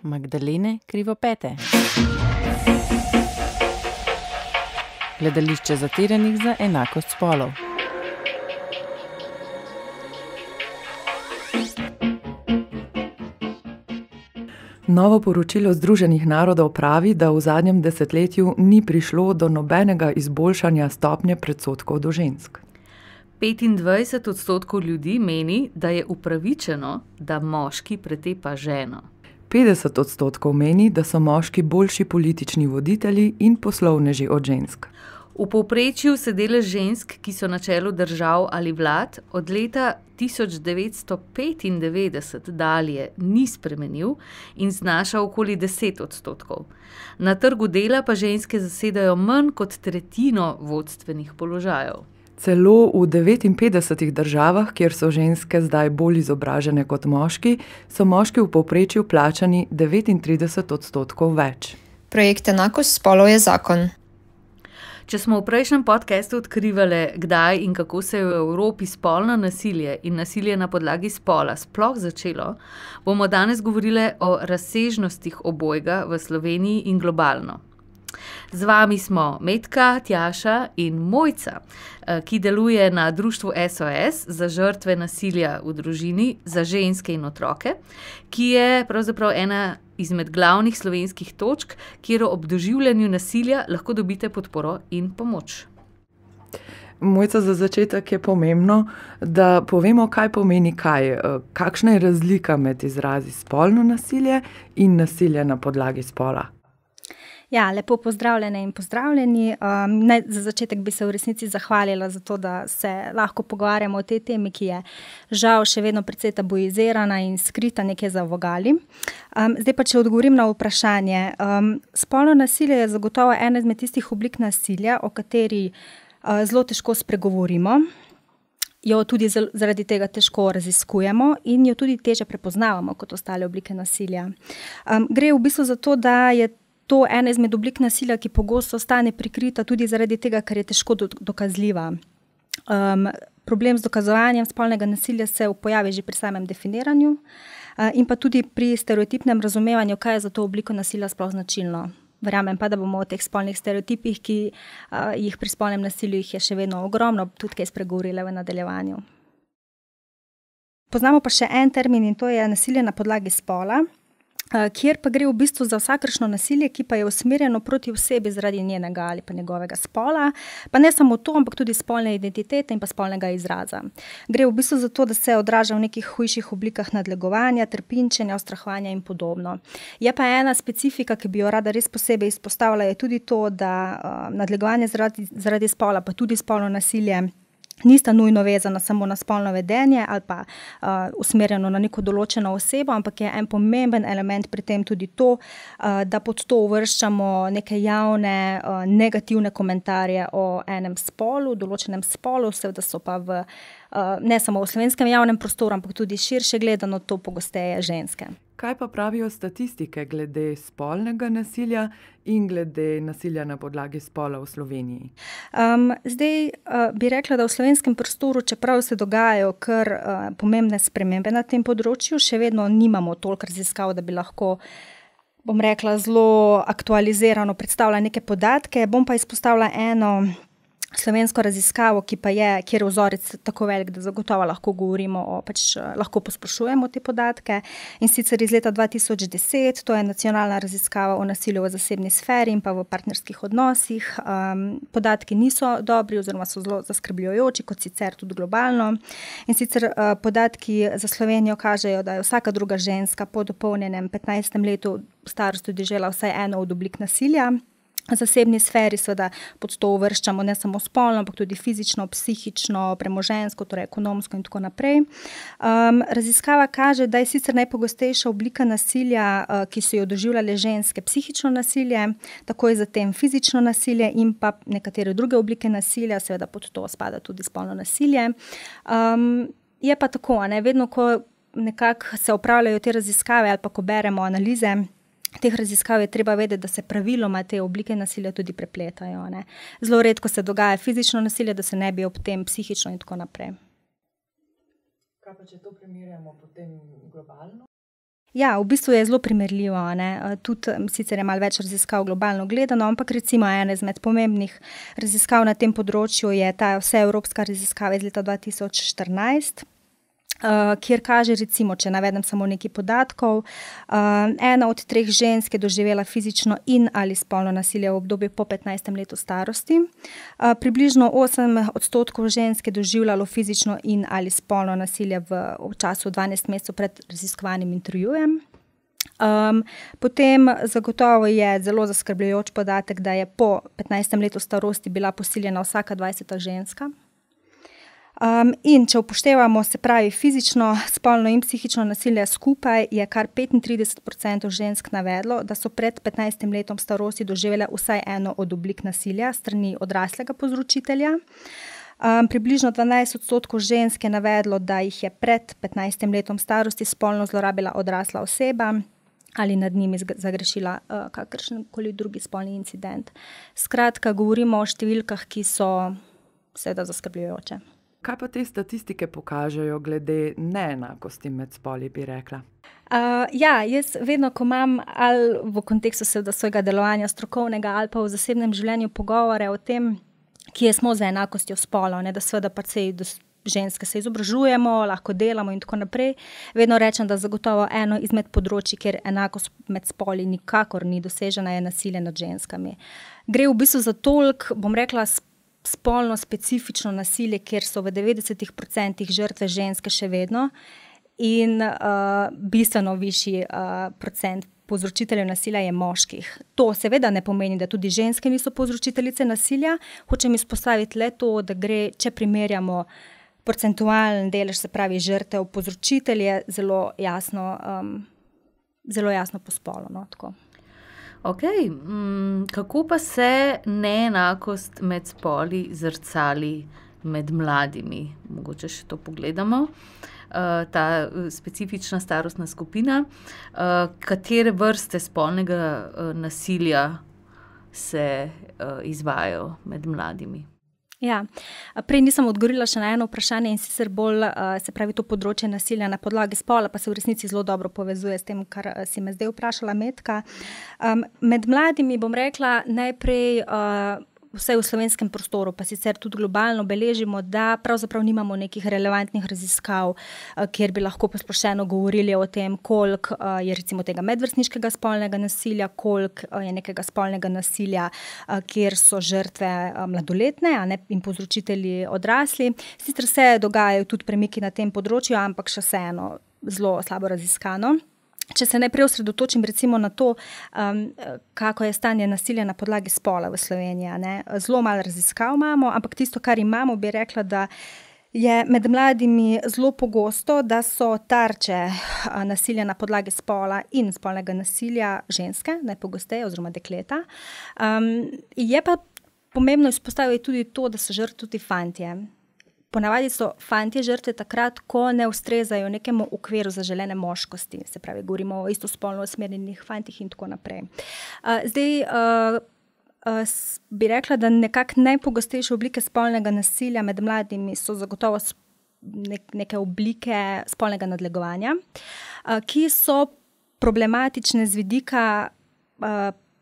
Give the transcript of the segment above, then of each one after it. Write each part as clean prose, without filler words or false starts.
Magdalene Krivopete. Gledališče zatiranih za enakost spolov. Novo poročilo Združenih narodov pravi, da v zadnjem desetletju ni prišlo do nobenega izboljšanja stopnje predsodkov do žensk. 25% ljudi meni, da je upravičeno, da moški pretepa ženo. 50% meni, da so moški boljši politični voditelji in poslovneži od žensk. V povprečju se delež žensk, ki so na čelu držav ali vlad, od leta 1995 dalje ni spremenil in znaša okoli 10%. Na trgu dela pa ženske zasedajo manj kot tretjino vodstvenih položajev. Celo v 59 državah, kjer so ženske zdaj bolj izobražene kot moški, so moški v povprečju plačani 39% več. Projekt Enakost spolov je zakon. Če smo v prejšnjem podcastu odkrivali, kdaj in kako se je v Evropi spolno nasilje in nasilje na podlagi spola sploh začelo, bomo danes govorili o razsežnostih obojega v Sloveniji in globalno. Z vami smo Metka, Tjaša in Mojca, ki deluje na društvu SOS za žrtve nasilja v družini, za ženske in otroke, ki je pravzaprav ena izmed glavnih slovenskih točk, kjer ob doživljanju nasilja lahko dobite podporo in pomoč. Mojca, za začetek je pomembno, da povemo, kaj pomeni kaj. Kakšna je razlika med izrazi spolno nasilje in nasilje na podlagi spola? Ja, lepo pozdravljene in pozdravljeni. Za začetek bi se v resnici zahvalila za to, da se lahko pogovarjamo o tej temi, ki je žal še vedno precej tabuizirana in skrita nekje za vogali. Zdaj pa, če odgovorim na vprašanje. Spolno nasilje je zagotovo ena izmed tistih oblik nasilja, o kateri zelo težko spregovorimo, jo tudi zaradi tega težko raziskujemo in jo tudi težje prepoznavamo kot ostale oblike nasilja. Gre v bistvu za to, da je to ena izmed oblik nasilja, ki pogosto ostane prikrita tudi zaradi tega, ker je težko dokazljiva. Problem z dokazovanjem spolnega nasilja se pojavi že pri samem definiranju in pa tudi pri stereotipnem razumevanju, kaj je za to obliko nasilja sploh značilno. Verjamem pa, da bomo o teh spolnih stereotipih, ki jih pri spolnem nasilju jih je še vedno ogromno, tudi kaj spregovorile v nadaljevanju. Poznamo pa še en termin in to je nasilje na podlagi spola, kjer pa gre v bistvu za vsakršno nasilje, ki pa je usmerjeno proti osebi zaradi njenega ali pa njegovega spola, pa ne samo to, ampak tudi spolne identitete in pa spolnega izraza. Gre v bistvu za to, da se odraža v nekih hujših oblikah nadlegovanja, trpinčenja, ustrahovanja in podobno. Je pa ena specifika, ki bi jo rada res posebej izpostavila, je tudi to, da nadlegovanje zaradi spola, pa tudi spolno nasilje nista nujno vezana samo na spolno vedenje ali pa usmerjeno na neko določeno osebo, ampak je en pomemben element pri tem tudi to, da pod to uvrščamo neke javne negativne komentarje o enem spolu, določenem spolu, seveda so pa ne samo v slovenskem javnem prostoru, ampak tudi širše gledano to pogosteje ženske. Kaj pa pravijo statistike glede spolnega nasilja in glede nasilja na podlagi spola v Sloveniji? Zdaj bi rekla, da v slovenskem prostoru, čeprav se dogajajo kar pomembne spremembe na tem področju, še vedno nimamo toliko raziskav, da bi lahko, bom rekla, zelo aktualizirano predstavila neke podatke. Bom pa izpostavila eno slovensko raziskavo, kjer je vzorec tako velik, da zagotovo lahko govorimo lahko posplošujemo te podatke. In sicer iz leta 2010, to je nacionalna raziskava o nasilju v zasebni sferi in pa v partnerskih odnosih. Podatki niso dobri oziroma so zelo zaskrbljujoči, kot sicer tudi globalno. In sicer podatki za Slovenijo kažejo, da je vsaka druga ženska po dopolnjenem 15. letu starosti doživela vsaj eno od oblik nasilja. V zasebni sferi seveda pod to uvrščamo ne samo spolno, ampak tudi fizično, psihično, premoženjsko, torej ekonomsko in tako naprej. Raziskava kaže, da je sicer najpogostejša oblika nasilja, ki so jo doživljale ženske, psihično nasilje, takoj zatem fizično nasilje in pa nekatere druge oblike nasilja, seveda pod to spada tudi spolno nasilje. Je pa tako, vedno ko nekako se opravljajo te raziskave ali pa ko beremo analize teh raziskav, je treba vedeti, da se praviloma te oblike nasilja tudi prepletajo. Zelo redko se dogaja fizično nasilje, da se ne bi ob tem psihično in tako naprej. Kaj pa, če to primerjamo potem globalno? Ja, v bistvu je zelo primerljivo, ne. Tudi sicer je malo več raziskav globalno gledano, ampak recimo ena izmed pomembnih raziskav na tem področju je ta vseevropska raziskava iz leta 2014, kjer kaže recimo, če navedem samo nekaj podatkov, 1 od 3 žensk je doživela fizično in ali spolno nasilje v obdobju po 15. letu starosti. Približno 8% žensk je doživljalo fizično in ali spolno nasilje v času 12 mesecev pred raziskovanim intervjujem. Potem zagotovo je zelo zaskrbljujoč podatek, da je po 15. letu starosti bila posiljena vsaka 20. ženska. In če upoštevamo, se pravi fizično, spolno in psihično nasilje skupaj, je kar 35% žensk navedlo, da so pred 15. letom starosti doživele vsaj eno od oblik nasilja strani odraslega povzročitelja. Približno 12% žensk je navedlo, da jih je pred 15. letom starosti spolno zlorabila odrasla oseba ali nad njimi zagrešila kakršenkoli drugi spolni incident. Skratka, govorimo o številkah, ki so seveda zaskrbljujoče. Kaj pa te statistike pokažejo glede neenakosti med spoli, bi rekla? Jaz vedno, ko imam ali v kontekstu seveda svojega delovanja strokovnega ali pa v zasebnem življenju pogovore o tem, kje smo za enakostjo spolov, ne, da seveda ženske se izobražujemo, lahko delamo in tako naprej, vedno rečem, da zagotovo eno izmed področij, kjer enakost med spoli nikakor ni dosežena, je nasilje nad ženskami. Gre v bistvu za toliko, bom rekla, spolno specifično nasilje, kjer so v 90% žrtve ženske še vedno in bistveno višji procent povzročiteljev nasilja je moških. To seveda ne pomeni, da tudi ženske niso povzročiteljice nasilja. Hočem izpostaviti le to, da gre, če primerjamo procentualen delež, se pravi žrtev, povzročitelj je zelo jasno po spolu, no, tako. Ok, kako pa se neenakost med spoli zrcali med mladimi? Mogoče še to pogledamo. Ta specifična starostna skupina. Katere vrste spolnega nasilja se izvajajo med mladimi? Ja, prej nisem odgovorila še na eno vprašanje in sicer bolj, se pravi, to področje nasilja na podlagi spola, pa se v resnici zelo dobro povezuje s tem, kar si me zdaj vprašala, Metka. Med mladimi, bom rekla, najprej vsaj v slovenskem prostoru, pa sicer tudi globalno beležimo, da pravzaprav nimamo nekih relevantnih raziskav, kjer bi lahko posplošeno govorili o tem, koliko je recimo tega medvrstniškega spolnega nasilja, koliko je nekega spolnega nasilja, kjer so žrtve mladoletne, a ne, in povzročitelji odrasli. Sicer se dogajajo tudi premiki na tem področju, ampak še vseeno zelo slabo raziskano. Če se najprej osredotočim recimo na to, kako je stanje nasilja na podlagi spola v Sloveniji, ne. Zelo malo raziskav imamo, ampak tisto, kar imamo, bi rekla, da je med mladimi zelo pogosto, da so tarče nasilja na podlagi spola in spolnega nasilja ženske, najpogosteje, oziroma dekleta. Je pa pomembno izpostaviti tudi to, da so žrtve tudi fantje. Ponavadi so fantje žrtve takrat, ko ne ustrezajo nekemu okviru zaželene moškosti, se pravi, govorimo o istospolno usmerjenih fantih in tako naprej. Bi rekla, da nekako najpogostejše oblike spolnega nasilja med mladimi so zagotovo neke oblike spolnega nadlegovanja, ki so problematične z vidika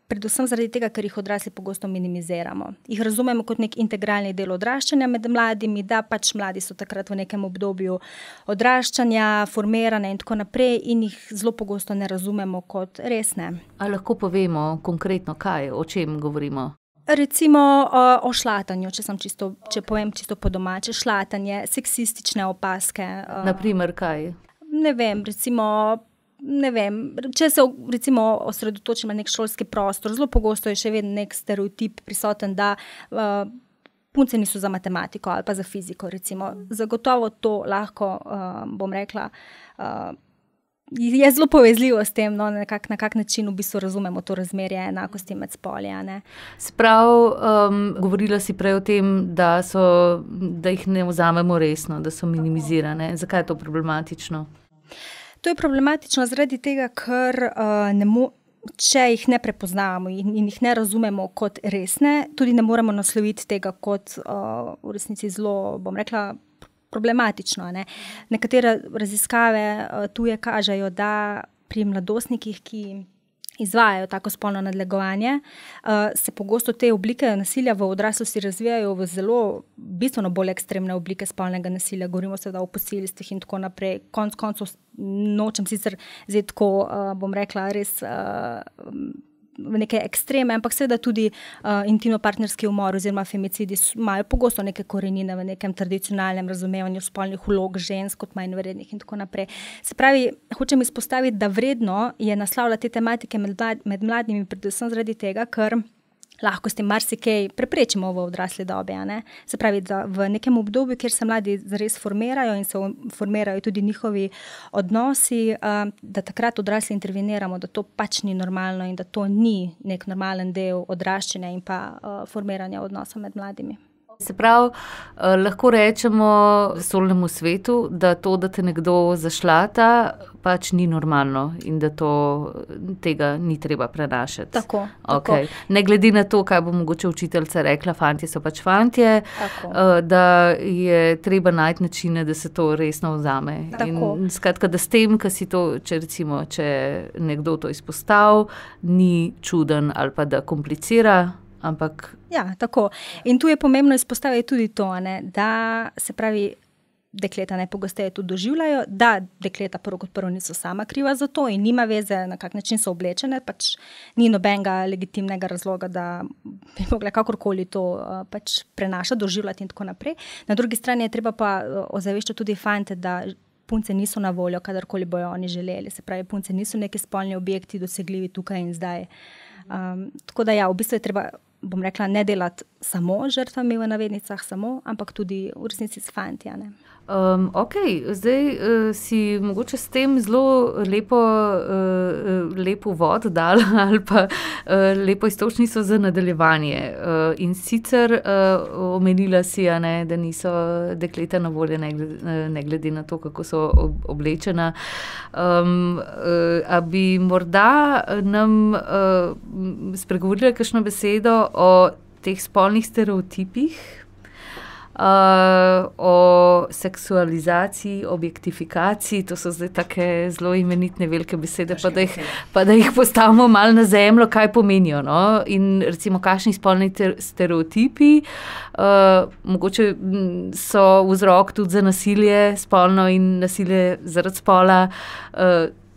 predvsem zaradi tega, ker jih odrasli pogosto minimiziramo. Jih razumemo kot nek integralni del odraščanja med mladimi, da pač mladi so takrat v nekem obdobju odraščanja, formirane in tako naprej in jih zelo pogosto ne razumemo kot resne. A lahko povemo konkretno kaj, o čem govorimo? Recimo o šlatanju, če povem čisto po domače, šlatanje, seksistične opazke. Naprimer kaj? Ne vem, če se recimo osredotočim na nek šolski prostor, zelo pogosto je še vedno nek stereotip prisoten, da punce niso za matematiko ali pa za fiziko, recimo. Zagotovo to lahko, bom rekla, je zelo povezljivo s tem, no, na kak način v bistvu razumemo to razmerje enakosti med spoli, a ne. Govorila si prej o tem, da jih ne vzamemo resno, da so minimizirane. Zakaj je to problematično? To je problematično zaradi tega, ker če jih ne prepoznavamo in jih ne razumemo kot resne, tudi ne moremo nasloviti tega kot v resnici zelo, bom rekla, problematično, ne. Nekatere raziskave tuje kažejo, da pri mladostnikih, ki izvajajo tako spolno nadlegovanje, se pogosto te oblike nasilja v odraslosti razvijajo v zelo bistveno bolj ekstremne oblike spolnega nasilja. Govorimo seveda o posilstvih in tako naprej. Konec koncev nočem sicer zdaj tako, bom rekla, res v neke ekstreme, ampak seveda tudi intimno-partnerski umor oziroma femicidi imajo pogosto neke korenine v nekem tradicionalnem razumevanju spolnih vlog žensk kot manj vrednih in tako naprej. Se pravi, hočem izpostaviti, da vredno je naslavljati te tematike med mladimi, predvsem zaradi tega, ker lahko s tem marsikaj preprečimo v odrasli dobi. Se pravi, da v nekem obdobju, kjer se mladi zares formirajo in se formirajo tudi njihovi odnosi, da takrat odrasli interveniramo, da to pač ni normalno in da to ni nek normalen del odraščanja in pa formiranja odnosa med mladimi. Se pravi, lahko rečemo vesoljnemu svetu, da to, da te nekdo zašlata, pač ni normalno in da tega ni treba prenašati. Tako. Okay. Ne glede na to, kaj bo mogoče učiteljica rekla, fantje so pač fantje, da je treba najti načine, da se to resno vzame. In skratka, da s tem, če nekdo to izpostavi, ni čuden ali pa da komplicira, ampak... Ja, tako. In tu je pomembno izpostaviti tudi to, da se pravi, dekleta najpogosteje tudi doživljajo, da dekleta prvo kot prvo niso sama kriva za to in nima veze, na kak način so oblečene, pač ni nobenega legitimnega razloga, da bi mogla kakorkoli to pač prenašati, doživljati in tako naprej. Na drugi strani je treba pa ozaveščati tudi fante, da punce niso na voljo, kadarkoli bojo oni želeli. Se pravi, punce niso neki spolni objekti dosegljivi tukaj in zdaj. Tako da ja, v bistvu je treba, bom rekla, ne delati samo žrtvami v navednicah, ampak tudi v resnici s fanti. Ok, zdaj si mogoče s tem zelo lepo vod dal ali pa lepo istočnico za nadaljevanje. In sicer omenila si, da niso dekleta na voljo, ne glede na to, kako so oblečena. A bi morda nam spregovorila kakšno besedo o teh spolnih stereotipih, o seksualizaciji, objektifikaciji, to so zdaj take zelo imenitne velike besede, pa da jih postavimo malo na zemljo, kaj pomenijo, no? In recimo, kakšni spolni stereotipi mogoče so vzrok tudi za nasilje spolno in nasilje zaradi spola.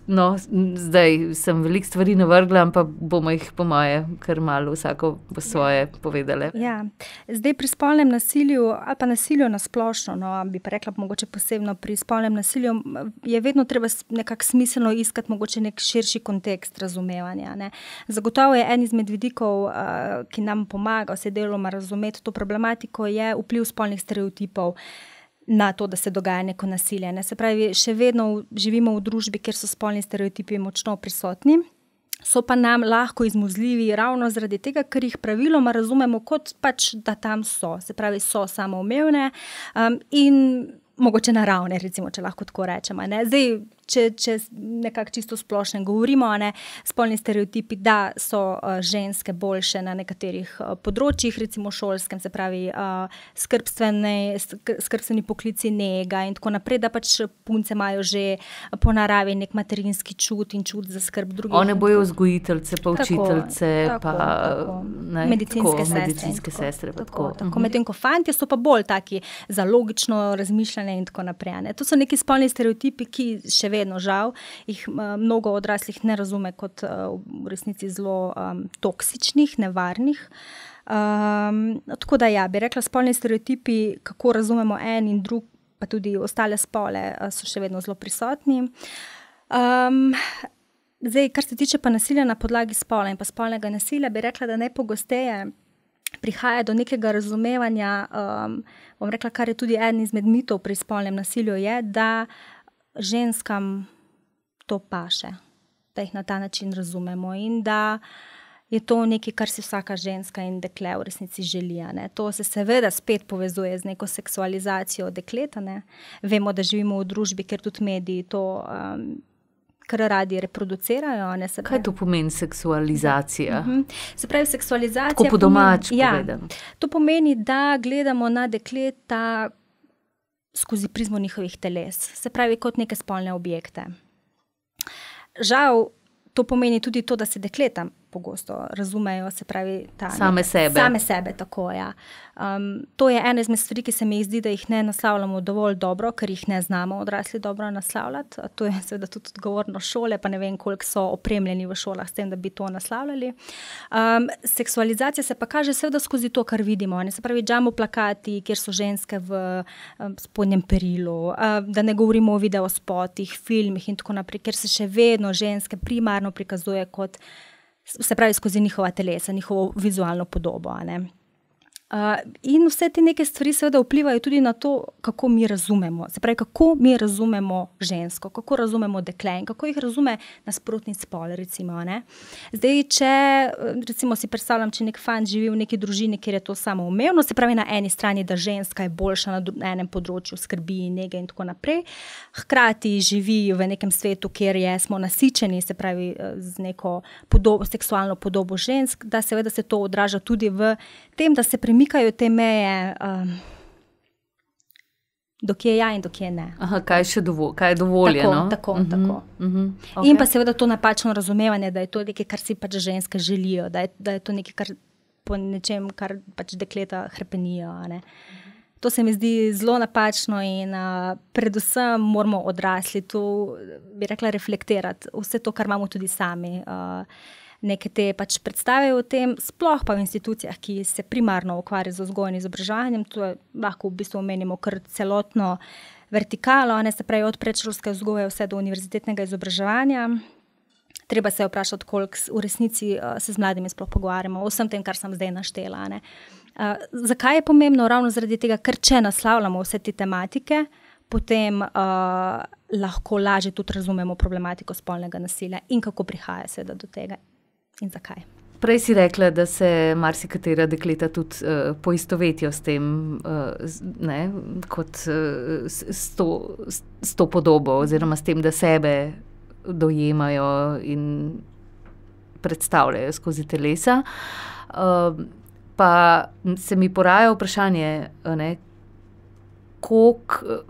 No, zdaj sem veliko stvari navrgla, ampak bomo jih po moje kar malo vsako po svoje povedale. Ja, zdaj pri spolnem nasilju ali pa nasilju na splošno, bi pa rekla mogoče posebno pri spolnem nasilju, je vedno treba nekako smiselno iskati mogoče nek širši kontekst razumevanja. Zagotovo je en izmed vidikov, ki nam pomaga vse deloma razumeti to problematiko, je vpliv spolnih stereotipov na to, da se dogaja neko nasilje. Se pravi, še vedno živimo v družbi, kjer so spolni stereotipi močno prisotni, so pa nam lahko izmuzljivi ravno zaradi tega, ker jih praviloma razumemo kot pač, da tam so. Se pravi, so samoumevne in mogoče naravne, recimo, če lahko tako rečemo. Zdaj, če nekako čisto splošno govorimo, spolni stereotipi, da so ženske boljše na nekaterih področjih, recimo šolskem, se pravi skrbstveni poklici, nega in tako naprej, da pač punce imajo že po naravi nek materinski čut in čut za skrb drugih. One bojo vzgojiteljice, pa učiteljice, pa medicinske sestre. Medtem ko fantje so pa bolj taki za logično razmišljanje in tako naprej. To so neki spolni stereotipi, ki še vedno žal jih mnogo odraslih ne razume kot v resnici zelo toksičnih, nevarnih. Tako da ja, bi rekla, spolni stereotipi, kako razumemo en in drug, pa tudi ostale spole, so še vedno zelo prisotni. Zdaj, kar se tiče pa nasilja na podlagi spola in pa spolnega nasilja, bi rekla, da najpogosteje prihaja do nekega razumevanja, bom rekla, kar je tudi eden izmed mitov pri spolnem nasilju, je, da ženskam to paše, da jih na ta način razumemo in da je to nekaj, kar si vsaka ženska in dekle v resnici želi. To se seveda spet povezuje z neko seksualizacijo dekleta. Vemo, da živimo v družbi, kjer tudi mediji to kar radi reproducirajo. Kaj to pomeni seksualizacija? Se pravi, seksualizacija tako po domač povedano. To pomeni, da gledamo na dekleta skozi prizmo njihovih teles, se pravi kot neke spolne objekte. žal to pomeni tudi to, da se dekleta pogosto razumejo, se pravi, same sebe, tako, ja. To je ena izmed stvari, ki se mi zdi, da jih ne naslavljamo dovolj dobro, ker jih ne znamo odrasli dobro naslavljati. To je seveda tudi odgovornost šole, pa ne vem, koliko so opremljeni v šolah s tem, da bi to naslavljali. Seksualizacija se pa kaže seveda skozi to, kar vidimo. Se pravi, jumbo plakati, kjer so ženske v spodnjem perilu, da ne govorimo o videospotih, filmih in tako naprej, ker se še vedno ženske primarno prikazuje kot, se pravi, skozi njihova telesa, njihovo vizualno podobo, ne. In vse te neke stvari seveda vplivajo tudi na to, kako mi razumemo. Se pravi, kako mi razumemo žensko, kako razumemo dekle in kako jih razume nasprotni spol, recimo, ne. Zdaj, če recimo si predstavljam, če nek fant živi v neki družini, kjer je to samoumevno, se pravi na eni strani, da ženska je boljša na enem področju, skrbi, nege in tako naprej, hkrati živi v nekem svetu, kjer smo nasičeni, se pravi z neko seksualno podobo žensk, da seveda se to odraža tudi v tem, da se premikajo te meje, dokje ja in dokje ne. Aha, kaj je dovoljeno. Tako. Okay. In pa seveda to napačno razumevanje, da je to nekaj, kar si pač ženske želijo, da je to nekaj, kar po nečem, kar pač dekleta hrepenijo, ne. To se mi zdi zelo napačno in predvsem moramo odrasli tu, bi rekla, reflektirati vse to, kar imamo tudi sami. Neke te pač predstave o tem, sploh pa v institucijah, ki se primarno ukvarjajo z vzgojo in izobraževanjem, to je, lahko v bistvu omenimo kar celotno vertikalo, se pravi od predšolske vzgoje vse do univerzitetnega izobraževanja. Treba se vprašati, koliko v resnici se z mladimi sploh pogovarjamo o vsem tem, kar sem zdaj naštela, ne. Zakaj je pomembno? Ravno zaradi tega, ker če naslavljamo vse te tematike, potem lahko lažje tudi razumemo problematiko spolnega nasilja in kako prihaja seveda do tega. In zakaj? Prej si rekla, da se marsikatera dekleta tudi poistovetijo s tem, kot s to podobo oziroma s tem, da sebe dojemajo in predstavljajo skozi telesa. Pa se mi poraja vprašanje, koliko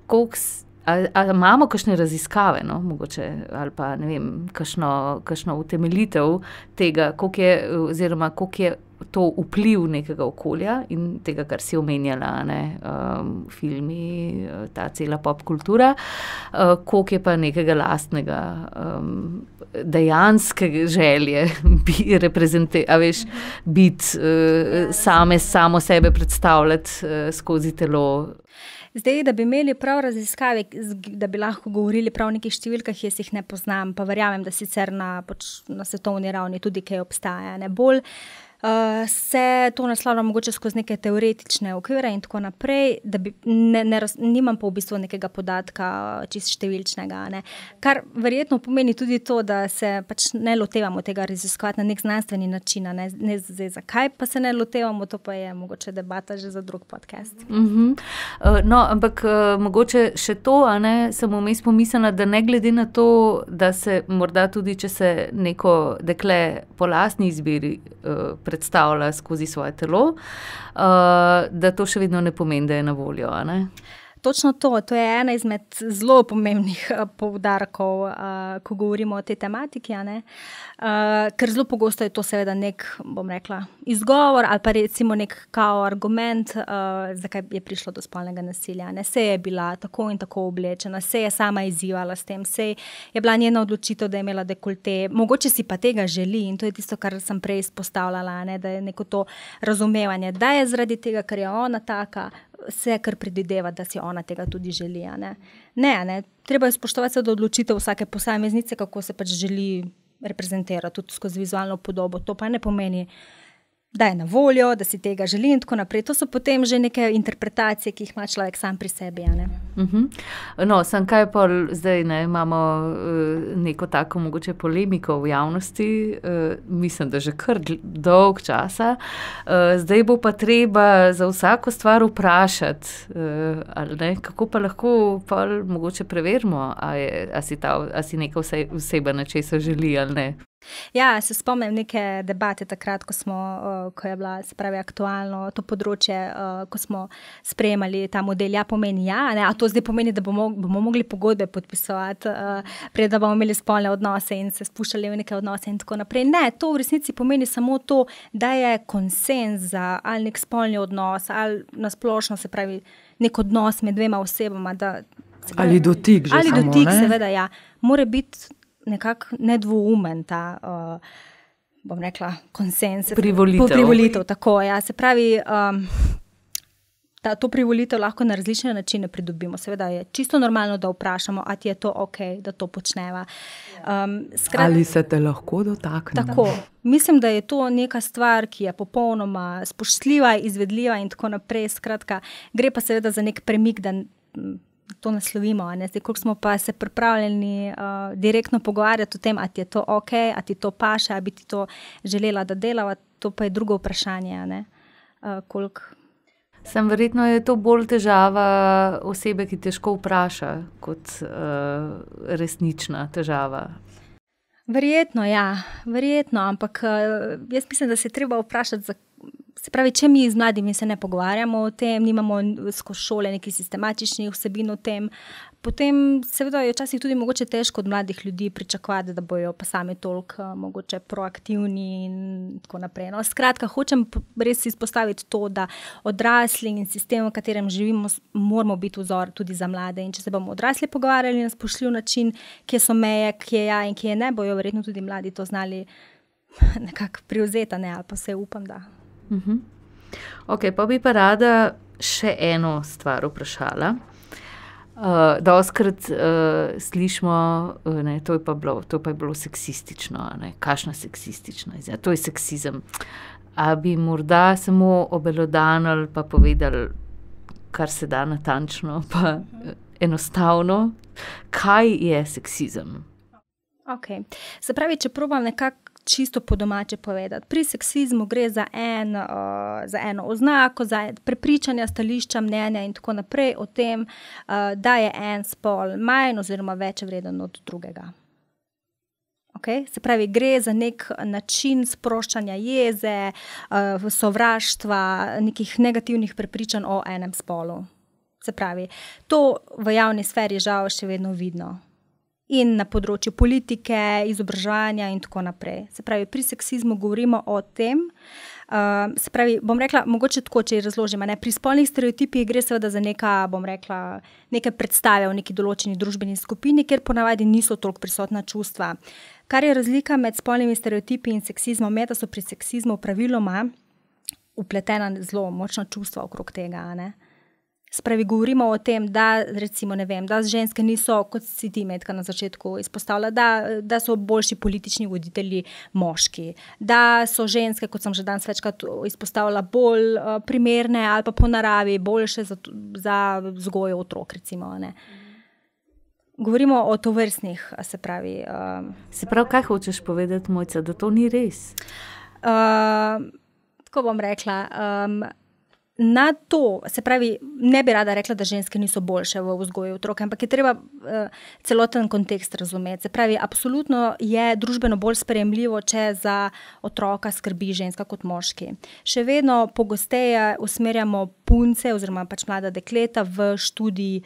imamo kakšne raziskave, mogoče, ali pa, ne vem, kakšno utemeljitev tega, koliko je to vpliv nekega okolja in tega, kar si omenjala, filmi, ta cela pop kultura, koliko je pa nekega lastnega, dejanske želje biti samo sebe predstavljati skozi telo. Zdaj, da bi imeli prav raziskave, da bi lahko govorili prav o nekih številkah, jaz jih ne poznam, pa verjamem, da sicer na svetovni ravni tudi kaj obstaja. Bolj se to naslavlja mogoče skozi neke teoretične okvire in tako naprej, da bi nimam pa v bistvu nekega podatka čisto številčnega, ne. Kar verjetno pomeni tudi to, da se pač ne lotevamo tega raziskovati na nek znanstveni način, ne zdaj zakaj pa se ne lotevamo, to pa je mogoče debata že za drug podcast. No, ampak mogoče še to, sem vmes pomislila, da ne glede na to, da se morda tudi, če se neko dekle po lastni izbiri predstavlja skozi svoje telo, da to še vedno ne pomeni, da je na voljo, Točno to je ena izmed zelo pomembnih poudarkov, ko govorimo o tej tematiki, ker zelo pogosto je to seveda nek, bom rekla, izgovor ali pa recimo nek kao argument, zakaj je prišlo do spolnega nasilja. Se je bila tako in tako oblečena, se je sama izzivala s tem, se je bila njena odločitev, da je imela dekolte, mogoče si pa tega želi in to je tisto, kar sem prej izpostavljala, da je neko to razumevanje, da je zaradi tega, ker je ona taka, vse, kar predvideva, da si ona tega tudi želi. Ne. Treba je spoštovati do odločitev vsake posameznice, kako se pač želi reprezentirati tudi skozi vizualno podobo. To pa ne pomeni, da je na voljo, da si tega želi in tako naprej. To so potem že neke interpretacije, ki jih ima človek sam pri sebi. No, sem kaj pa zdaj, imamo neko tako mogoče polemiko v javnosti, mislim, da že kar dolg časa. Zdaj bo pa treba za vsako stvar vprašati, ali ne, kako pa lahko pa mogoče preverimo, a si neka oseba nečesa želi ali ne. Ja, se spomnim neke debate takrat, ko je bila, se pravi, aktualno to področje, ko smo sprejemali ta model, ja pomeni ja, ne, a to zdaj pomeni, da bomo mogli pogodbe podpisovati, pred da bomo imeli spolne odnose in se spuščali v neke odnose in tako naprej. Ne, to v resnici pomeni samo to, da je konsenz za ali nek spolni odnos, ali nasplošno, se pravi, nek odnos med dvema osebama, da se pravi, ali dotik že ali samo, dotik, ne? seveda, ja, mora biti nekako nedvoumen ta, bom rekla, konsens. Privolitev, tako, ja. Se pravi, to privolitev lahko na različne načine pridobimo. Seveda je čisto normalno, da vprašamo, a ti je to okej, da to počneva. Ali se te lahko dotakne? Tako. Mislim, da je to neka stvar, ki je popolnoma spoštljiva, izvedljiva in tako naprej. Skratka, gre pa seveda za nek premik, da to naslovimo. Zdaj, koliko smo pa se pripravljeni direktno pogovarjati o tem, a ti je to ok, a ti to paše, a bi ti to želela, da delava, to pa je drugo vprašanje. Sem verjetno je to bolj težava osebe, ki težko vpraša, kot resnična težava. Verjetno, ja. Verjetno, ampak jaz mislim, da se treba vprašati, se pravi, če mi z mladimi se ne pogovarjamo o tem, nimamo skozi šole nekih sistematičnih vsebin o tem, potem seveda je včasih tudi mogoče težko od mladih ljudi pričakovati, da bojo pa sami toliko mogoče proaktivni in tako naprej. No, skratka, hočem res izpostaviti to, da odrasli in sistem, v katerem živimo, moramo biti vzor tudi za mlade. In če se bomo odrasli pogovarjali na spoštljiv način, kje so meje, kje ja in kje ne, bojo verjetno tudi mladi to znali nekako privzeti, ali pa se upam, da. Ok, pa bi pa rada še eno stvar vprašala. Dostikrat slišimo, to je pa bilo seksistično, kakšna seksistična izjava, to je seksizem. A bi morda samo obelodanili pa povedali, kar se da natančno, pa enostavno, kaj je seksizem? Ok, se pravi, če probam nekako čisto po domače povedati. Pri seksizmu gre za eno oznako, za prepričanja, stališča, mnenja in tako naprej o tem, da je en spol manj oziroma več vreden od drugega. Okay? Se pravi, gre za nek način sproščanja jeze, sovraštva, nekih negativnih prepričanj o enem spolu. Se pravi, to v javni sferi žal še vedno vidno. In na področju politike, izobraževanja in tako naprej. Se pravi, pri seksizmu govorimo o tem, se pravi, bom rekla, mogoče tako, če razložim, pri spolnih stereotipih gre seveda za neke predstave v neki določeni družbeni skupini, kjer ponavadi niso toliko prisotna čustva. Kar je razlika med spolnimi stereotipi in seksizmom, je, da so pri seksizmu praviloma vpletena zelo močna čustva okrog tega, Spravi, govorimo o tem, da recimo, ne vem, da ženske niso, kot si ti Metka na začetku izpostavila, da so boljši politični voditelji moški, da so ženske, kot sem že danes večkrat izpostavila, bolj primerne ali pa po naravi boljše za vzgojo otrok, recimo, Govorimo o tovrstnih, se pravi. Se pravi, kaj hočeš povedati, Mojca, da to ni res? Tako bom rekla, na to, se pravi, ne bi rada rekla, da ženske niso boljše v vzgoju otrok, ampak je treba celoten kontekst razumeti. Se pravi, absolutno je družbeno bolj sprejemljivo, če za otroka skrbi ženska kot moški. Še vedno pogosteje usmerjamo punce oziroma pač mlada dekleta v študij,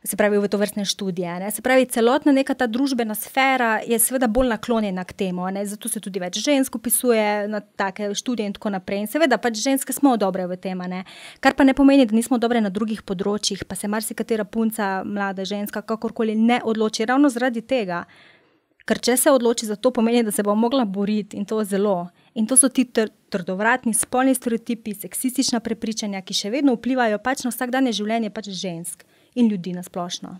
se pravi v tovrstne študije. Se pravi, celotna neka ta družbena sfera je seveda bolj naklonjena k temu, zato se tudi več žensk vpisuje na take študije in tako naprej. In seveda pač ženske smo dobre v tem, Kar pa ne pomeni, da nismo dobre na drugih področjih, pa se marsikatera punca, mlada ženska, kakorkoli ne odloči ravno zaradi tega. Ker če se odloči za to, pomeni, da se bo mogla boriti in to zelo. In to so ti trdovratni spolni stereotipi, seksistična prepričanja, ki še vedno vplivajo pač na vsakdanje življenje pač žensk in ljudi na splošno.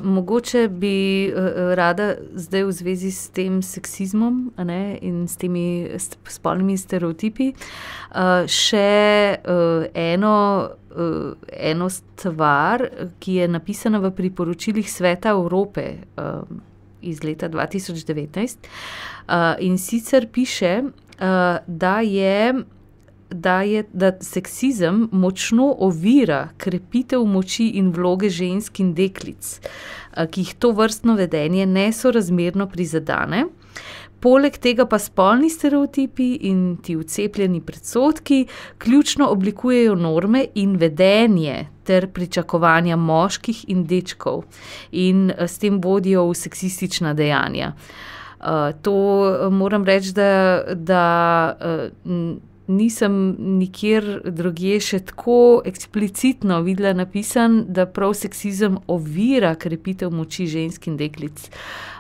Mogoče bi rada zdaj v zvezi s tem seksizmom in s temi spolnimi stereotipi še eno stvar, ki je napisana v priporočilih Sveta Evrope iz leta 2019. In sicer piše, da seksizem močno ovira krepitev moči in vloge žensk in deklic, ki jih to vrstno vedenje nesorazmerno prizadene. Poleg tega pa spolni stereotipi in ti vcepljeni predsodki ključno oblikujejo norme in vedenje ter pričakovanja moških in dečkov in s tem vodijo v seksistična dejanja. To moram reči, da nisem nikjer drugje še tako eksplicitno videla napisan, da prav seksizem ovira krepitev moči žensk in deklic.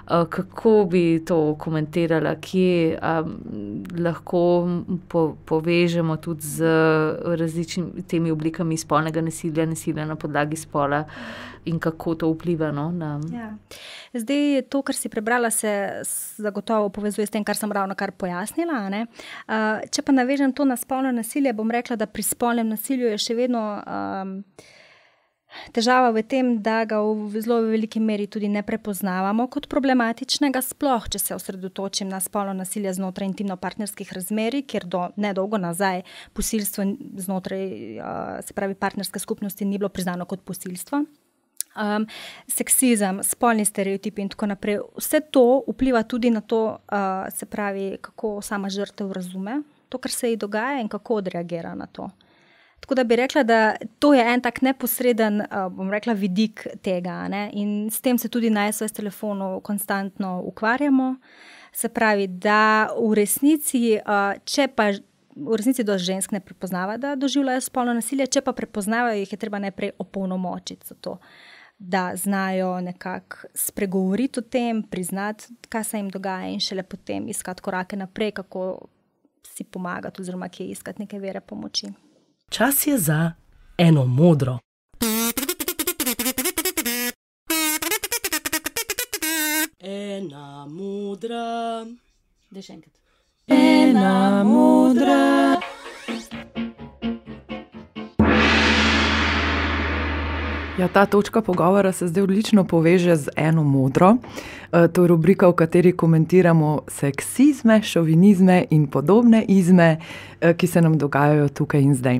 Kako bi to komentirala, kje lahko povežemo tudi z različnimi temi oblikami spolnega nasilja, nasilja na podlagi spola in kako to vpliva na... Ja. Zdaj, to, kar si prebrala, se zagotovo povezuje s tem, kar sem ravnokar pojasnila, ne? Če pa navežem to na spolno nasilje, bom rekla, da pri spolnem nasilju je še vedno težava v tem, da ga v zelo veliki meri tudi ne prepoznavamo kot problematičnega, sploh, če se osredotočim na spolno nasilje znotraj intimno-partnerskih razmerij, kjer do nedolgo nazaj posilstvo znotraj, se pravi, partnerske skupnosti ni bilo priznano kot posilstvo. Seksizem, spolni stereotipi in tako naprej. Vse to vpliva tudi na to, se pravi, kako sama žrtev razume to, kar se ji dogaja in kako odreagira na to. Tako da bi rekla, da to je en tak neposreden, bom rekla, vidik tega, ne? In s tem se tudi na SOS telefonu konstantno ukvarjamo. Se pravi, da v resnici, če pa v resnici dosti žensk ne prepoznava, da doživljajo spolno nasilje, če pa prepoznavajo, jih je treba najprej opolnomočiti za to, da znajo nekako spregovoriti o tem, priznati, kaj se jim dogaja in šele potem iskati korake naprej, kako si pomagati oziroma kje iskati neke vere pomoči. Čas je za eno modro. Ena modra. Daj še enkrat. Ena modra. Ja, ta točka pogovora se zdaj odlično poveže z eno modro. To je rubrika, v kateri komentiramo seksizme, šovinizme in podobne izme, ki se nam dogajajo tukaj in zdaj.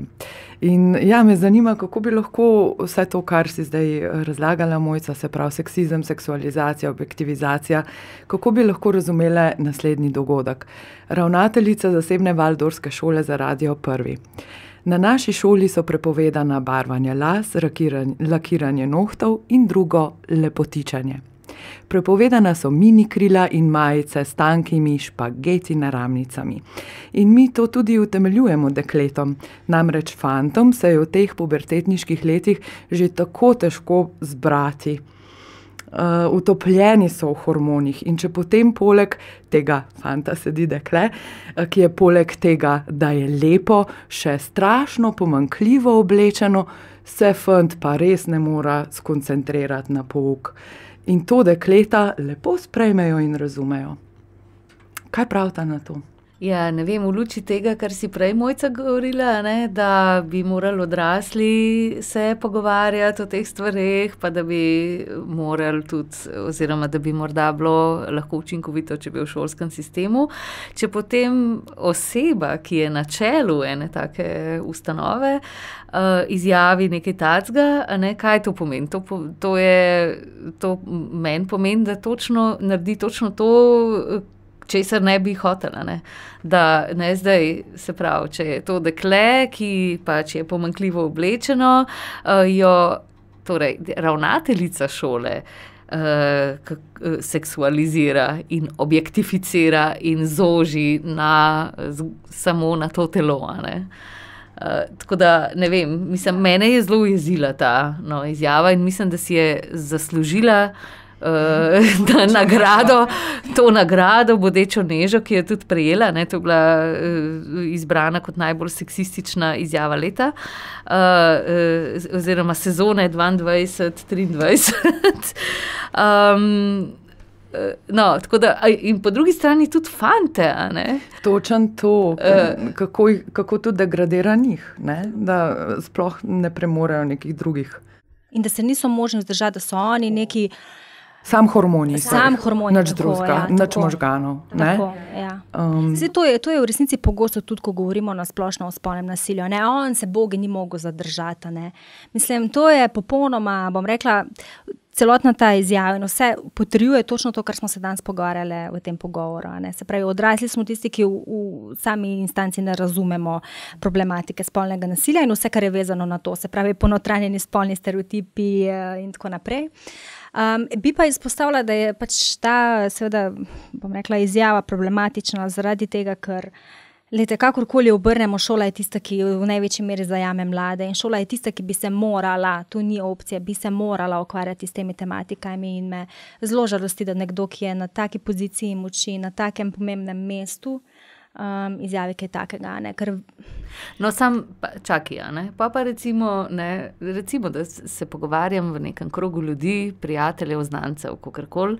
In ja, me zanima, kako bi lahko vse to, kar si zdaj razlagala, Mojca, se pravi seksizem, seksualizacija, objektivizacija, kako bi lahko razumele naslednji dogodek. Ravnateljica zasebne Valdorske šole za Radio Prvi. Na naši šoli so prepovedana barvanje las, lakiranje nohtov in drugo lepotičanje. Prepovedana so mini krila in majice s tankimi špageti naramnicami. In mi to tudi utemeljujemo dekletom, namreč fantom se je v teh pubertetniških letih že tako težko zbrati. Utopljeni so v hormonih in če potem poleg tega fanta sedi dekle, ki je poleg tega, da je lepo, še strašno pomanjkljivo oblečeno, se fant pa res ne mora skoncentrirati na pouk. In to dekleta lepo sprejmejo in razumejo. Kaj pravite na to? Ja, ne vem, v luči tega, kar si prej, Mojca, govorila, ne, da bi morali odrasli se pogovarjati o teh stvareh, pa da bi morali tudi, oziroma da bi morda bilo lahko učinkovito, če bi v šolskem sistemu. Če potem oseba, ki je na čelu ene take ustanove, izjavi nekaj takega, ne, kaj to pomeni? To meni pomeni, da naredi točno to, česar ne bi hotela, ne. Da ne zdaj, se pravi, če je to dekle, ki pač je pomanjkljivo oblečeno, torej ravnateljica šole seksualizira in objektificira in zoži samo na to telo, ne. Tako da, ne vem, mislim, mene je zelo ujezila ta izjava in mislim, da si je zaslužila to nagrado, bodečo nežo, ki je tudi prejela, ne, to je bila izbrana kot najbolj seksistična izjava leta, oziroma sezone 22-23. No, tako da, in po drugi strani tudi fante, a ne? Točno to, kako tudi degradira njih, ne? Da sploh ne premorejo nekih drugih. In da se niso možni zdržati, da so oni neki Sam hormoni, nič drugega, nič možganov. Tako, ja. To je v resnici pogosto tudi, ko govorimo na splošno o spolnem nasilju. Ne? On se Bogi ni mogel zadržati. Ne? Mislim, to je popolnoma, bom rekla, celotna ta izjava in vse potrjuje točno to, kar smo se danes pogovarjali v tem pogovoru. Ne? Se pravi, odrasli smo tisti, ki v sami instanci ne razumemo problematike spolnega nasilja in vse, kar je vezano na to. Se pravi, ponotranjeni spolni stereotipi in tako naprej. Bi pa izpostavila, da je pač ta, seveda, bom rekla, izjava problematična zaradi tega, ker lete, kakorkoli obrnemo, šola je tista, ki v največji meri zajame mlade in šola je tista, ki bi se morala, tu ni opcija, bi se morala ukvarjati s temi tematikami in me zelo žalosti, da nekdo, ki je na taki poziciji moči, na takem pomembnem mestu, izjavi kaj takega, ne, ker... No, sam čakaj, ne, pa recimo, da se pogovarjam v nekem krogu ljudi, prijateljev, znancev, kakorkoli,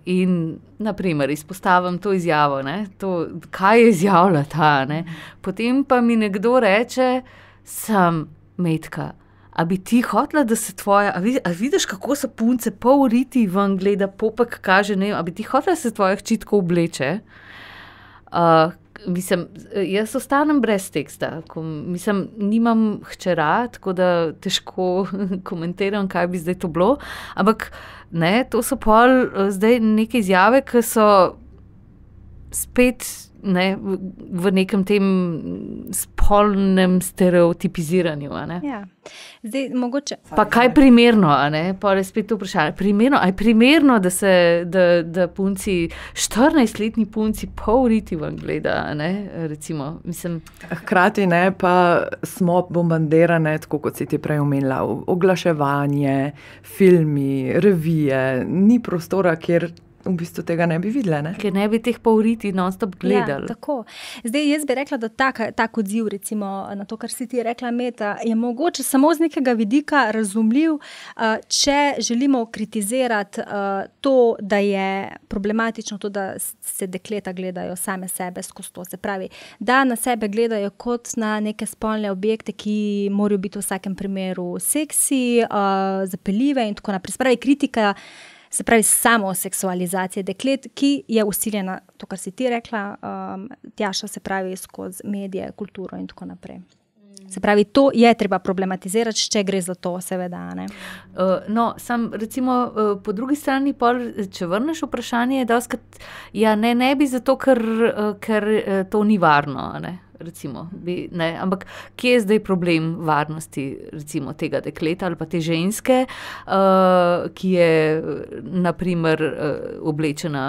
in, naprimer, izpostavim to izjavo, ne, to, kaj je izjavila ta, ne, potem pa mi nekdo reče, sem Metka, a bi ti hotela, da se tvoja, a vidiš, kako so punce pol riti ven gleda, popek kaže, ne, a bi ti hotela, da se tvoja hči tako obleče? Mislim, jaz ostanem brez teksta, nimam hčera, tako da težko komentiram, kaj bi zdaj to bilo, ampak ne, to so pol zdaj neke izjave, ki so spet ne, v nekem tem spolnem stereotipiziranju. Ne? Ja. Zdaj, mogoče... Pa kaj primerno, a ne? Pa je spet to vprašanje. Primerno, da punci, 14-letni punci pol riti ven gleda, ne? Recimo, mislim... Hkrati ne, pa smo bombardirane, tako kot si ti prej omenila, oglaševanje, filmi, revije, ni prostora, kjer v bistvu tega ne bi videla, ne? Ker ne bi teh pol riti non-stop gledali. Ja, tako. Zdaj, jaz bi rekla, da tak odziv, recimo, na to, kar si ti rekla, Meta, je mogoče samo z nekega vidika razumljiv, če želimo kritizirati to, da je problematično to, da se dekleta gledajo same sebe skozi to. Se pravi, da na sebe gledajo kot na neke spolne objekte, ki morajo biti v vsakem primeru seksi, zapeljive in tako naprej. Se pravi, kritika, se pravi, samo seksualizacije deklet, ki je usiljena, to, kar si ti rekla, Tjaša, se pravi, skozi medije, kulturo in tako naprej. Se pravi, to je treba problematizirati, če gre za to, seveda. Ne? No, sam recimo po drugi strani, če vrneš vprašanje, je doskrat, ja, ne bi zato, ker to ni varno, ne? Recimo, ne, ampak kje je zdaj problem varnosti, recimo, tega dekleta ali pa te ženske, ki je, naprimer, oblečena,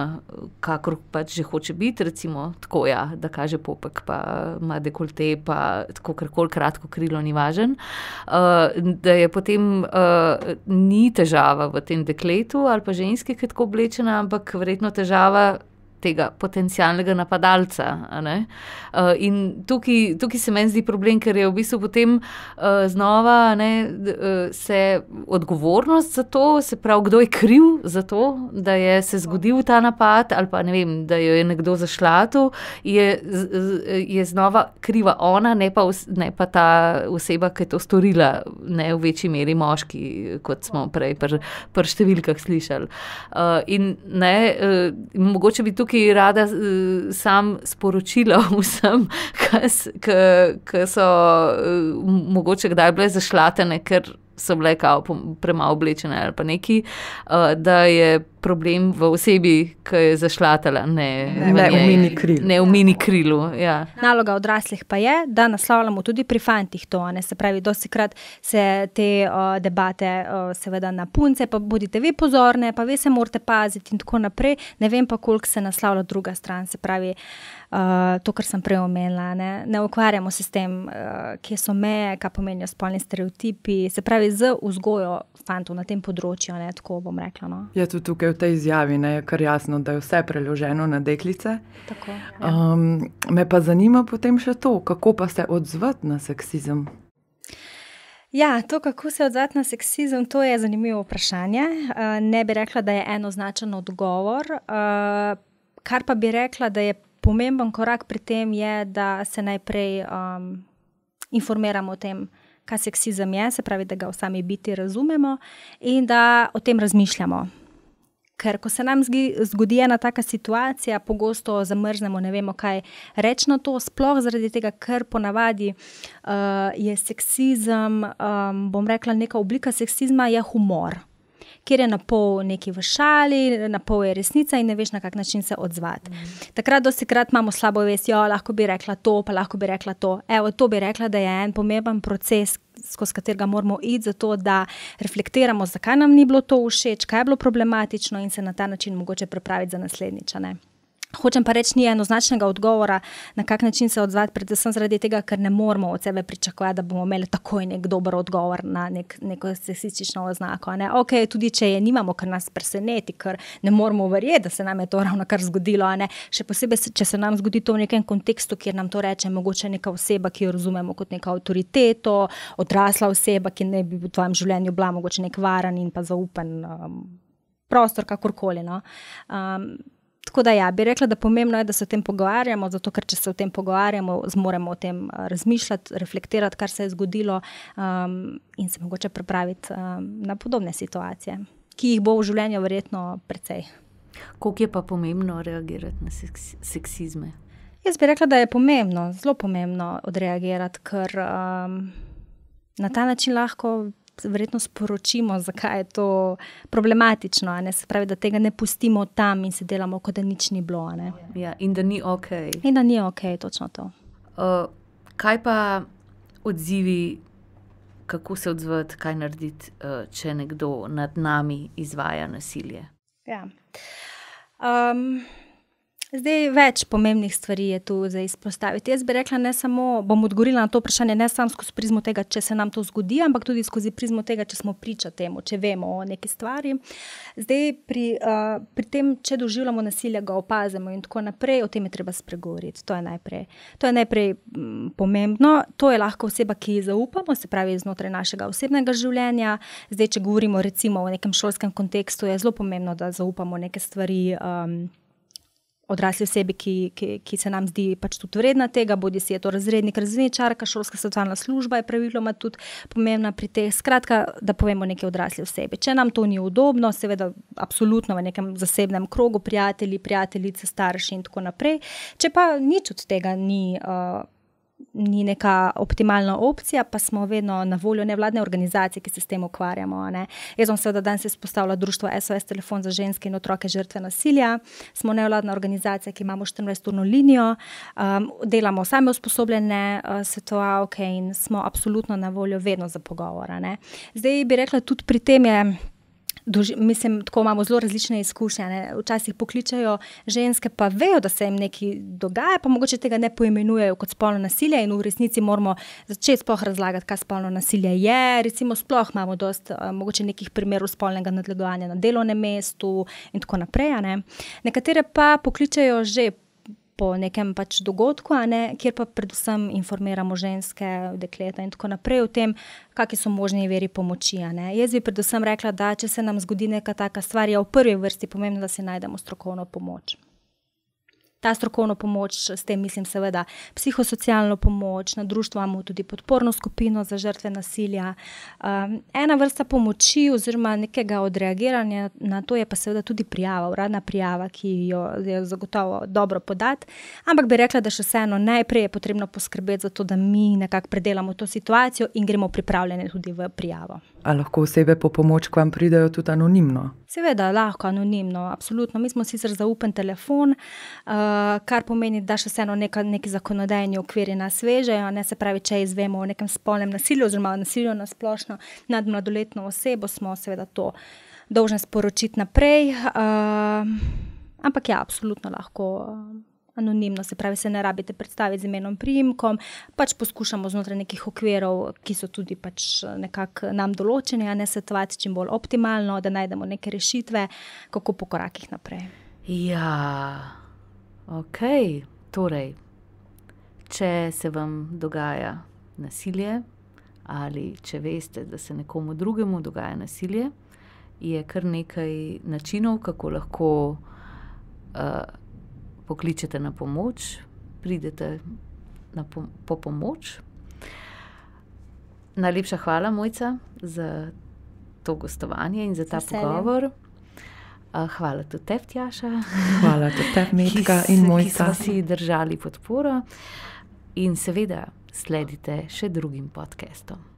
kakor pač že hoče biti, recimo, tako, ja, da kaže popek, pa ima dekolte, pa tako karkoli kratko krilo, ni važen, da je potem ni težava v tem dekletu ali pa ženski, ki je tako oblečena, ampak verjetno težava tega potencialnega napadalca. Ne? In tukaj se meni zdi problem, ker je v bistvu potem znova se odgovornost za to, se pravi, kdo je kriv za to, da je se zgodil ta napad ali pa ne vem, da jo je nekdo zašlatil, je znova kriva ona, ne pa ta oseba, ki je to storila, ne v večji meri moški, kot smo prej pri številkah slišali. In ne, mogoče bi tukaj rada sam sporočila vsem, ki so mogoče kdaj bile zašlatene, ker so bile kao premalo oblečene ali pa neki, da je problem v osebi, ki je zašlatala, ne v mini krilu. Ne v mini krilu, ja. Naloga odraslih pa je, da naslavljamo tudi pri fantih to, ne, se pravi, dostikrat se te debate seveda na punce, pa bodite vi pozorne, pa vi se morate paziti in tako naprej, ne vem pa, koliko se naslavlja druga stran, se pravi, to, kar sem prej omenila, ne ukvarjamo se s tem, kje so meje, kaj pomenijo spolni stereotipi, se pravi, z vzgojo fantov na tem področju, ne, tako bom rekla, no. Ja, tudi tukaj v tej izjavi, ne, je kar jasno, da je vse preloženo na deklice. Tako, ja. Me pa zanima potem še to, kako pa se odzvati na seksizem? Ja, to, kako se odzvati na seksizem, to je zanimivo vprašanje. Ne bi rekla, da je enoznačen odgovor. Kar pa bi rekla, da je pomemben korak pri tem je, da se najprej informiramo o tem, kaj seksizem je, se pravi, da ga v sami biti razumemo in da o tem razmišljamo. Ker ko se nam zgodi ena taka situacija, pogosto zamrznemo, ne vemo, kaj reči na to, sploh zaradi tega, ker ponavadi je seksizem, bom rekla, neka oblika seksizma je humor. kjer je na pol neki v šali, na pol je resnica in ne veš, na kak način se odzvati. Takrat dostikrat imamo slabo vest, lahko bi rekla to, pa lahko bi rekla to. Evo, to bi rekla, da je en pomemben proces, skozi katerega moramo iti, zato da reflektiramo, zakaj nam ni bilo to všeč, kaj je bilo problematično in se na ta način mogoče pripraviti za naslednjič, ne. Hočem pa reči, ni enoznačnega odgovora, na kak način se odzvati, predvsem zaradi tega, ker ne moramo od sebe pričakovati, da bomo imeli takoj nek dober odgovor na neko seksistično oznako. Ne? Ok, tudi če je nimamo, ker nas preseneti, ker ne moramo verjeti, da se nam je to ravno kar zgodilo. Ne? Še posebej, če se nam zgodi to v nekem kontekstu, kjer nam to reče mogoče neka oseba, ki jo razumemo kot neka avtoriteto, odrasla oseba, ki ne bi v tvojem življenju bila mogoče nek varen in pa zaupen prostor, kakorkoli. No? Tako da bi rekla, da pomembno je, da se o tem pogovarjamo, zato ker če se o tem pogovarjamo, zmoremo o tem razmišljati, reflektirati, kar se je zgodilo in se mogoče pripraviti na podobne situacije, ki jih bo v življenju verjetno precej. Koliko je pa pomembno reagirati na seksizme? Jaz bi rekla, da je pomembno, zelo pomembno odreagirati, ker na ta način lahko verjetno sporočimo, zakaj je to problematično, ne? Se pravi, da tega ne pustimo tam in se delamo, kot da nič ni bilo. Ne? Ja, in da ni ok. In da ni ok, točno to. Kaj pa odzivi, kako se odzvati, kaj narediti, če nekdo nad nami izvaja nasilje? Ja. Zdaj, več pomembnih stvari je tu za izpostaviti. Jaz bi rekla, ne samo, bom odgovorila na to vprašanje, ne samo skozi prizmo tega, če se nam to zgodi, ampak tudi skozi prizmo tega, če smo priča temu, če vemo o neki stvari. Zdaj, pri tem, če doživljamo nasilje, ga opazimo in tako naprej, o tem je treba spregovoriti. To je najprej pomembno. To je lahko oseba, ki ji zaupamo, se pravi znotraj našega osebnega življenja. Zdaj, če govorimo recimo o nekem šolskem kontekstu, je zelo pomembno, da zaupamo neke stvari odrasli osebi, ki se nam zdi pač tudi vredna tega, bodi si je to razrednik, razredničarka, šolska svetovalna služba je praviloma tudi pomembna pri teh. Skratka, da povemo neki odrasli osebi. Če nam to ni udobno, seveda absolutno v nekem zasebnem krogu, prijatelji, prijateljice, starši in tako naprej. Če pa nič od tega ni neka optimalna opcija, pa smo vedno na voljo nevladne organizacije, ki se s tem ukvarjamo. Ne? Jaz bom seveda danes izpostavila društvo SOS Telefon za ženske in otroke žrtve nasilja. Smo nevladna organizacija, ki imamo 24-urno linijo, delamo same usposobljene svetovalke in smo absolutno na voljo vedno za pogovora. Ne? Zdaj bi rekla, tudi pri tem je mislim, tako imamo zelo različne izkušnje. Ne? Včasih pokličajo ženske, pa vejo, da se jim nekaj dogaja, pa mogoče tega ne poimenujejo kot spolno nasilje in v resnici moramo začeti sploh razlagati, kaj spolno nasilje je. Recimo sploh imamo dosti mogoče nekih primerov spolnega nadlegovanja na delovnem mestu in tako naprej. Ne? Nekatere pa pokličajo že po nekem pač dogodku, kjer pa predvsem informiramo ženske, dekleta in tako naprej o tem, kakšni so možni viri pomoči. Jaz bi predvsem rekla, da če se nam zgodi neka taka stvar, je v prvi vrsti pomembno, da si najdemo strokovno pomoč. Ta strokovno pomoč, s tem mislim seveda psihosocialno pomoč, na društvu imamo tudi podporno skupino za žrtve nasilja. Ena vrsta pomoči oziroma nekega odreagiranja na to je pa seveda tudi prijava, uradna prijava, ki jo je zagotovo dobro podati, ampak bi rekla, da še vseeno najprej je potrebno poskrbeti za to, da mi nekako predelamo to situacijo in gremo pripravljene tudi v prijavo. A lahko osebe po pomoč k vam pridejo tudi anonimno? Seveda, lahko anonimno, absolutno. Mi smo sicer zaupen telefon, kar pomeni, da še vseeno neki zakonodajni okviri nas vežejo, ne, se pravi, če izvemo o nekem spolnem nasilju oziroma nasilju na splošno nad mladoletno osebo, smo seveda to dolžni sporočiti naprej, ampak ja, absolutno lahko anonimno, se pravi, se ne rabite predstaviti z imenom, priimkom, pač poskušamo znotraj nekih okvirov, ki so tudi pač nekako nam določeni, a ne svetovati čim bolj optimalno, da najdemo neke rešitve, kako po korakih naprej. Ja, ok, torej, če se vam dogaja nasilje ali če veste, da se nekomu drugemu dogaja nasilje, je kar nekaj načinov, kako lahko pokličete na pomoč, pridete po pomoč. Najlepša hvala, Mojca, za to gostovanje in za ta pogovor. Hvala tudi tebi, Tjaša. Hvala tudi tebi, Metka in Mojca. Ki smo si držali podporo in seveda sledite še drugim podcastom.